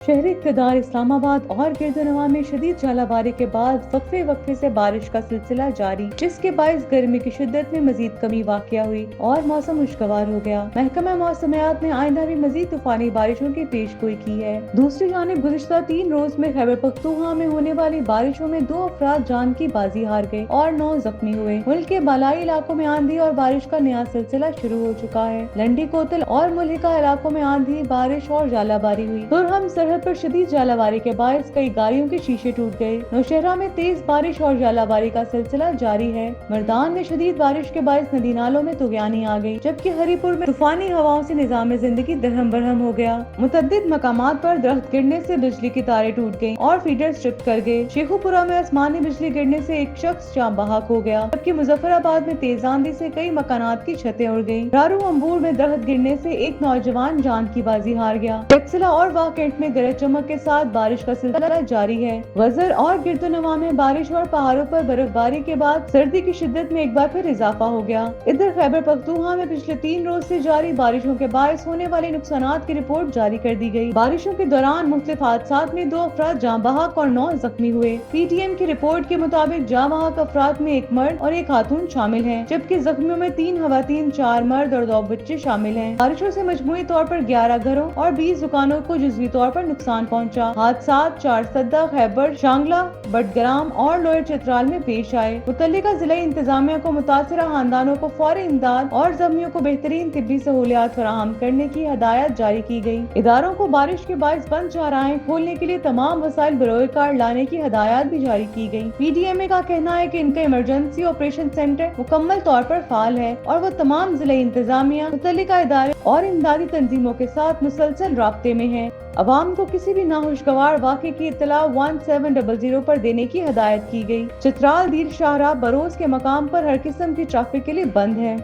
शहरी इक़्तिदार इस्लाम आबाद और गिरदोनवा में शदीद झालाबारी के बाद वक्फे से बारिश का सिलसिला जारी, जिसके बाइस गर्मी की शिद्दत में मजीद कमी वाक़या हुई और मौसम खुशगवार हो गया। महकमा मौसमियात ने आइंदा भी मजीद तूफानी बारिशों की पेशगोई की है। दूसरी जानिब गुज़िश्ता 3 रोज में खैबर पख्तूनख्वा में होने वाली बारिशों में 2 अफराद जान की बाजी हार गए और 9 जख्मी हुए। मुल्क के बालाई इलाकों में आंधी और बारिश का नया सिलसिला शुरू हो चुका है। लंडी कोतल और मुल्हिका इलाकों में आंधी, बारिश और झालाबारी हुई। तुरहम सरहद पर शदीद झालाबारी के बायस कई गाड़ियों के शीशे टूट गए। नौशहरा में तेज बारिश और झालाबारी का सिलसिला जारी है। मर्दान में शदीद बारिश के बायस नदी नालों में तुगयानी आ गई, जबकि हरीपुर में तूफानी हवाओं से निजाम जिंदगी दरहम बरहम हो गया। मुतअद्दिद मकामात पर दरख्त गिरने से बिजली की तारें टूट गयी और फीडर स्ट्रिप कर गए। शेखुपुरा में आसमानी बिजली गिरने से एक शख्स जाँ बहक हो गया, जबकि मुजफ्फराबाद में तेज आंधी से कई मकानात की छतें उड़ गयी। रारू अंबूर में दरख्त गिरने से एक नौजवान जान की बाजी हार गया। टेक्सला और वाकेंट में गरज चमक के साथ बारिश का सिलसिला जारी है। वज़र और गिरदोनवा में बारिश और पहाड़ों पर बर्फबारी के बाद सर्दी की शिद्दत में एक बार फिर इजाफा हो गया। इधर खैबर पख्तूनख्वा में पिछले 3 रोज से जारी बारिशों के बायस होने वाले नुकसानात की रिपोर्ट जारी कर दी गई। बारिशों के दौरान मुख्तलिफ हादसात में 2 अफराद जाँ बहक और 9 जख्मी हुए। PTM की रिपोर्ट के मुताबिक जाँ बहक अफराद में एक मर्द और एक खातून शामिल है, जबकि जख्मियों में 3 खवातीन, 4 मर्द और 2 बच्चे शामिल हैं। बारिशों से मजमूई तौर पर 11 घरों और 20 दुकानों को जुज़वी तौर पर नुकसान पहुंचा। हादसात चारसद्दा, खैबर, शांगला, बडग्राम और लोअर चित्राल में पेश आए। मुतल्लिका जिला इंतजामिया को मुतासिरा खानदानों को फौरी इमदाद और जख्मियों को बेहतरीन तिब्बी सहूलियात फराहम करने की हदायत जारी की गई। इदारों को बारिश के बायस बंद चाराएं खोलने के लिए तमाम वसाइल बरोए कार लाने की हदायत भी जारी की गई। PDMA का कहना है कि इनका इमरजेंसी ऑपरेशन सेंटर मुकम्मल तौर पर फाल है और वो तमाम जिला इंतजामिया, मुतल्लिका इदारे और इमदादी तंजीमों के साथ मुसलसल राब्ते में है। अवाम को किसी भी नाखुशगवार वाक़े की इत्तला 1700 पर देने की हदायत की गई। चित्राल, दीर शाहरा, बरोज के मकाम पर हर किस्म की ट्रैफिक के लिए बंद है।